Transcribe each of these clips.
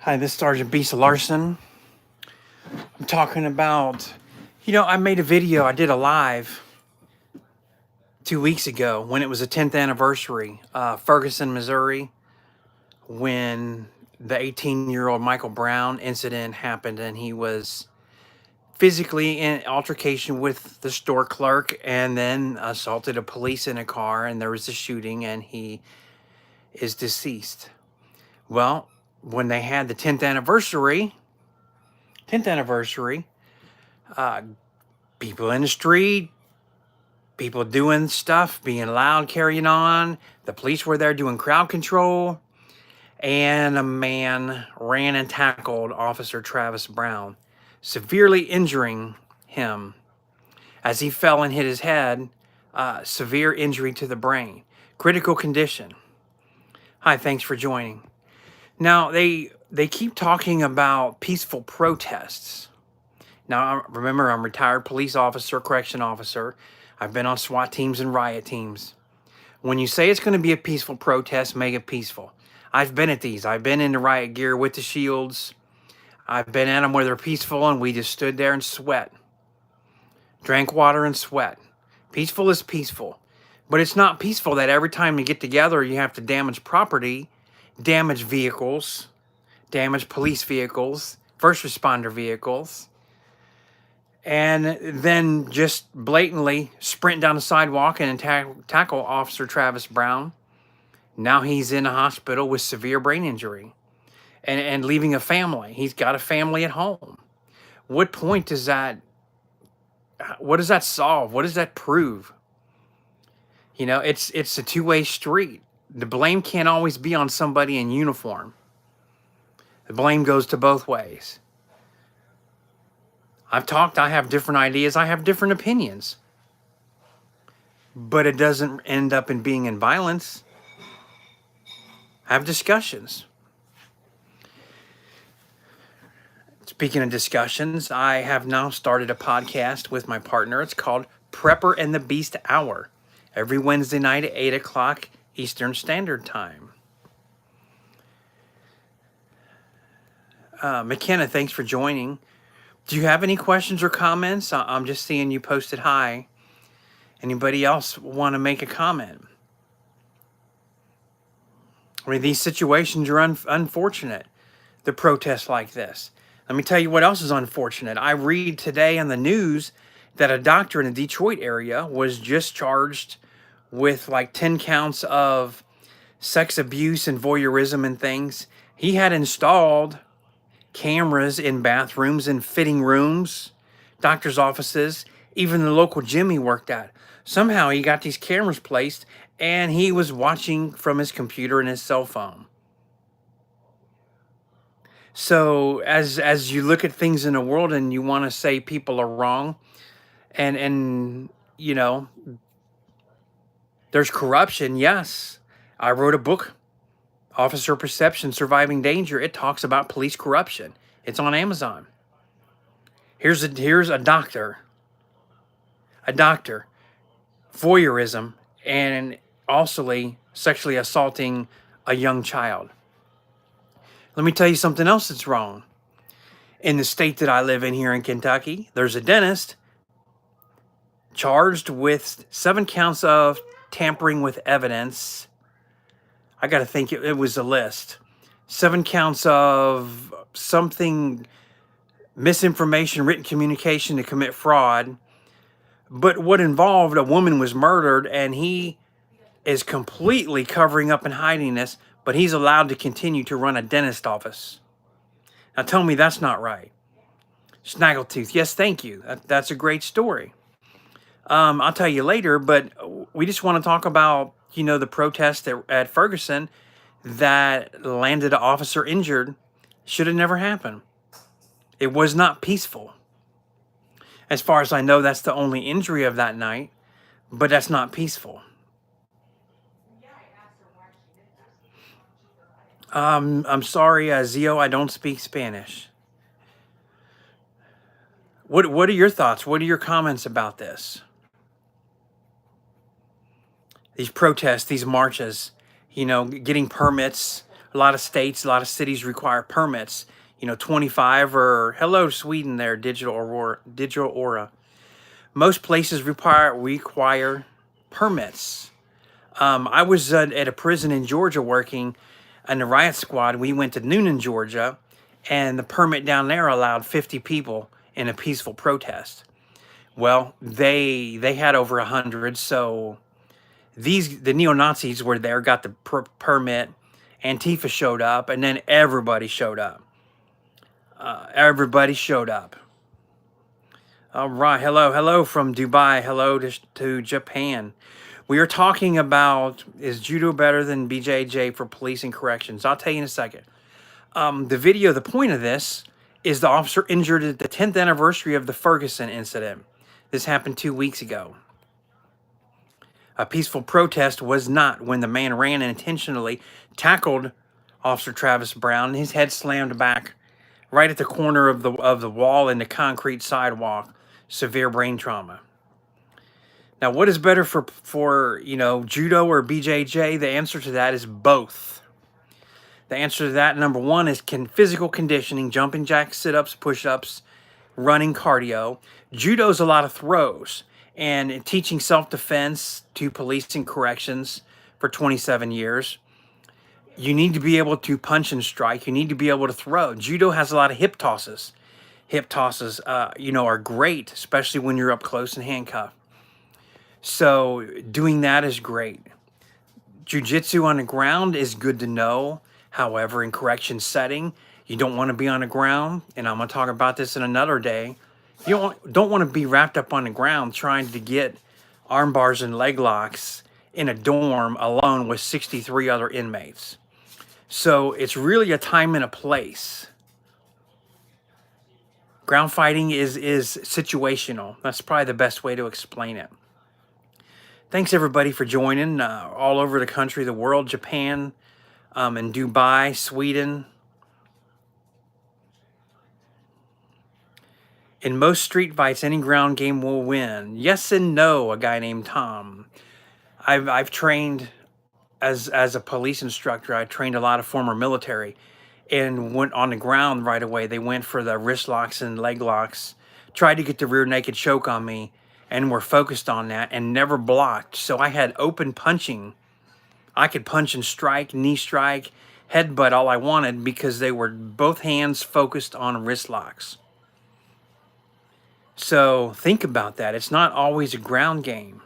Hi, this is Sergeant Beast Larson. I'm talking about, I made a video, I did a live 2 weeks ago when it was the 10th anniversary, Ferguson, Missouri, when the 18-year-old Michael Brown incident happened and he was physically in altercation with the store clerk and then assaulted a police in a car, and there was a shooting and he is deceased. Well, when they had the 10th anniversary, uh, people in the street, people doing stuff, being loud, carrying on. The police were there doing crowd control, and a man ran and tackled Officer Travis Brown, severely injuring him as he fell and hit his head. Severe injury to the brain, critical condition. Hi, thanks for joining. Now they keep talking about peaceful protests. Now, remember, I'm a retired police officer, correction officer. I've been on SWAT teams and riot teams. When you say it's going to be a peaceful protest, make it peaceful. I've been at these. I've been in the riot gear with the shields. I've been at them where they're peaceful and we just stood there and sweat. Drank water and sweat. Peaceful is peaceful. But it's not peaceful that every time you get together, you have to damage property, damage vehicles, damage police vehicles, first responder vehicles, and then just blatantly sprint down the sidewalk and tackle Officer Travis Brown. Now he's in a hospital with severe brain injury and leaving a family. He's got a family at home. What point does that, what does that solve? What does that prove? It's a two-way street. The blame can't always be on somebody in uniform. The blame goes to both ways. I've talked, I have different ideas, I have different opinions. But it doesn't end up in being in violence. Have discussions. Speaking of discussions, I have now started a podcast with my partner. It's called Prepper and the Beast Hour. Every Wednesday night at 8 o'clock Eastern Standard Time. McKenna, thanks for joining. Do you have any questions or comments? I'm just seeing you posted hi. Anybody else want to make a comment? I mean, these situations are unfortunate, the protests like this. Let me tell you what else is unfortunate. I read today on the news that a doctor in the Detroit area was just charged with like 10 counts of sex abuse and voyeurism and things. He had installed cameras in bathrooms and fitting rooms, doctor's offices, even the local gym he worked at. Somehow he got these cameras placed and he was watching from his computer and his cell phone. So as you look at things in the world and you want to say people are wrong and there's corruption, yes. I wrote a book, Officer Perception, Surviving Danger. It talks about police corruption. It's on Amazon. Here's a doctor, voyeurism, and also sexually assaulting a young child. Let me tell you something else that's wrong. In the state that I live in here in Kentucky, there's a dentist charged with 7 counts of tampering with evidence. I got to think it was a list. 7 counts of something, misinformation, written communication to commit fraud. But what involved a woman was murdered, and he is completely covering up and hiding this, but he's allowed to continue to run a dentist office. Now tell me that's not right. Snaggletooth, yes, thank you. That's a great story. I'll tell you later, but we just want to talk about, the protest at Ferguson that landed an officer injured. Should have never happened. It was not peaceful. As far as I know, that's the only injury of that night, but that's not peaceful. I'm sorry, Zio, I don't speak Spanish. What are your thoughts? What are your comments about this? These protests, these marches, getting permits A lot of states, a lot of cities require permits. 25 or hello Sweden there, digital aura. Most places require permits. I was at a prison in Georgia working in the riot squad. We went to Noonan, Georgia, and the permit down there allowed 50 people in a peaceful protest. Well, they had over 100, so the neo-Nazis were there, got the permit. Antifa showed up, and then everybody showed up. Everybody showed up. All right, hello from Dubai. Hello to Japan. We are talking about, is judo better than BJJ for police and corrections? I'll tell you in a second. The point of this is the officer injured at the 10th anniversary of the Ferguson incident. This happened 2 weeks ago. A peaceful protest was not when the man ran and intentionally tackled Officer Travis Brown. His head slammed back right at the corner of the wall in the concrete sidewalk. Severe brain trauma. Now, what is better for judo or BJJ? The answer to that is both. The answer to that, number one, is physical conditioning, jumping jacks, sit-ups, push-ups, running, cardio. Judo's a lot of throws, and teaching self-defense to police and corrections for 27 years. You need to be able to punch and strike. You need to be able to throw. Judo has a lot of hip tosses. Hip tosses, are great, especially when you're up close and handcuffed. So doing that is great. Jiu-jitsu on the ground is good to know. However, in correction setting, you don't want to be on the ground, and I'm going to talk about this in another day. You don't want to be wrapped up on the ground trying to get arm bars and leg locks in a dorm alone with 63 other inmates. So it's really a time and a place. Ground fighting is situational. That's probably the best way to explain it. Thanks everybody for joining all over the country, the world, Japan, and Dubai, Sweden. In most street fights, any ground game will win. Yes and no, a guy named Tom. I've trained as a police instructor. I trained a lot of former military and went on the ground right away. They went for the wrist locks and leg locks, tried to get the rear naked choke on me, and were focused on that and never blocked. So I had open punching. I could punch and strike, knee strike, headbutt all I wanted because they were both hands focused on wrist locks. So think about that. It's not always a ground game.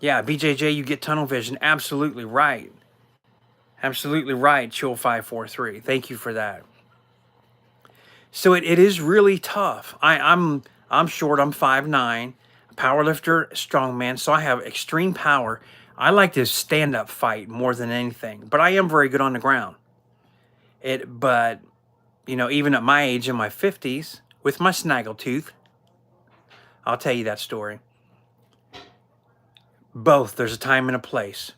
Yeah, BJJ, you get tunnel vision. Absolutely right. Absolutely right, Chill543. Thank you for that. So it is really tough. I'm short. I'm 5'9", powerlifter, strongman. So I have extreme power. I like to stand up fight more than anything. But I am very good on the ground. But even at my age, in my 50s, with my snaggletooth, I'll tell you that story. Both. There's a time and a place.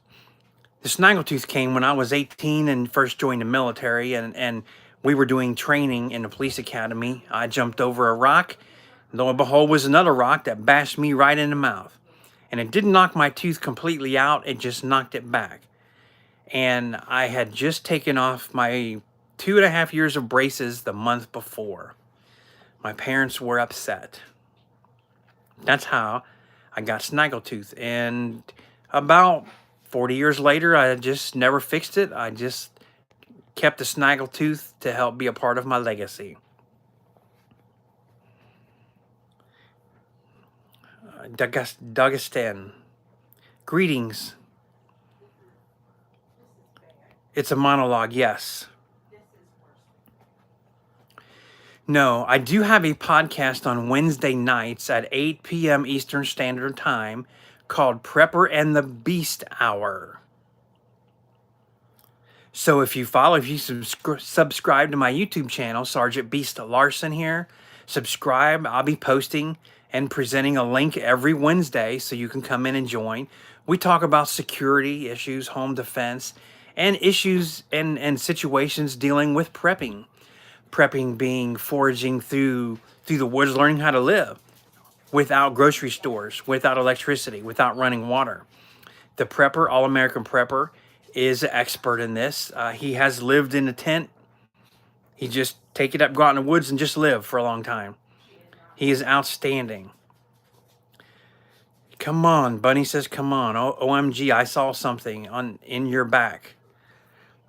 The snaggletooth came when I was 18 and first joined the military, and we were doing training in the police academy. I jumped over a rock. Lo and behold, was another rock that bashed me right in the mouth. And it didn't knock my tooth completely out. It just knocked it back. And I had just taken off my 2.5 years of braces the month before. My parents were upset. That's how I got snaggletooth. And about 40 years later, I just never fixed it. I just kept the snaggletooth to help be a part of my legacy. Dagestan. Greetings. It's a monologue, yes. No, I do have a podcast on Wednesday nights at 8 p.m. Eastern Standard Time called Prepper and the Beast Hour. So if you subscribe to my YouTube channel, Sergeant Beast Larson here, subscribe. I'll be posting and presenting a link every Wednesday so you can come in and join. We talk about security issues, home defense, and issues and situations dealing with prepping. Prepping being foraging through the woods, learning how to live without grocery stores, without electricity, without running water. The prepper, All-American Prepper, is an expert in this. He has lived in a tent. He just take it up, go out in the woods, and just live for a long time. He is outstanding. Come on, Bunny says, come on. OMG, I saw something in your back.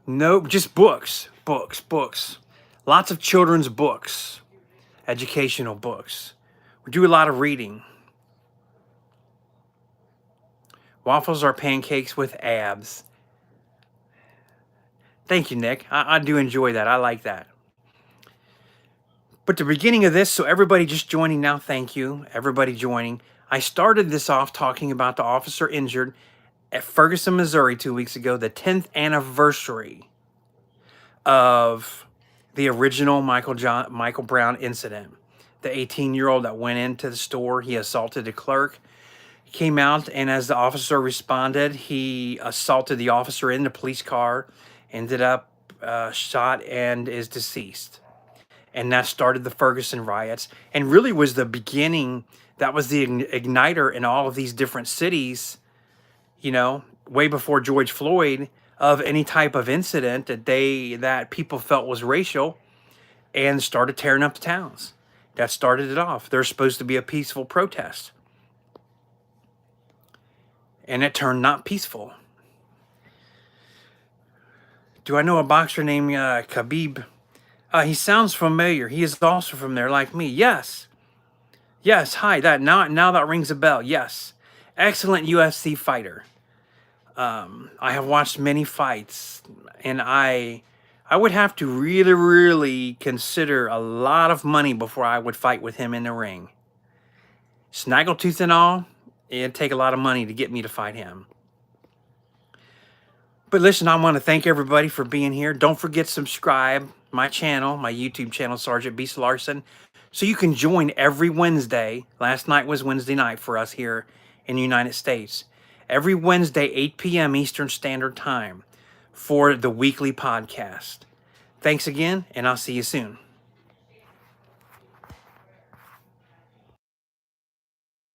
Nope, just books. Lots of children's books, educational books. We do a lot of reading. Waffles are pancakes with abs. Thank you, Nick. I do enjoy that. I like that. But the beginning of this, so everybody just joining now, thank you. Everybody joining. I started this off talking about the officer injured at Ferguson, Missouri 2 weeks ago, the 10th anniversary of the original Michael Brown incident. The 18-year-old that went into the store, he assaulted a clerk. He came out, and as the officer responded, he assaulted the officer in the police car, ended up shot, and is deceased. And that started the Ferguson riots, and really was the beginning. That was the igniter in all of these different cities, you know, way before George Floyd, of any type of incident that people felt was racial, and started tearing up the towns. That started it off. There's supposed to be a peaceful protest, and it turned not peaceful. Do I know a boxer named Khabib? He sounds familiar. He is also from there, like me. Yes. Hi. Now that rings a bell. Yes. Excellent UFC fighter. I have watched many fights, and I would have to really, really consider a lot of money before I would fight with him in the ring. Snaggletooth and all, it'd take a lot of money to get me to fight him. But listen, I want to thank everybody for being here. Don't forget to subscribe my channel, my YouTube channel, Sergeant Beast Larson, so you can join every Wednesday. Last night was Wednesday night for us here in the United States. Every Wednesday, 8 p.m. Eastern Standard Time for the weekly podcast. Thanks again, and I'll see you soon.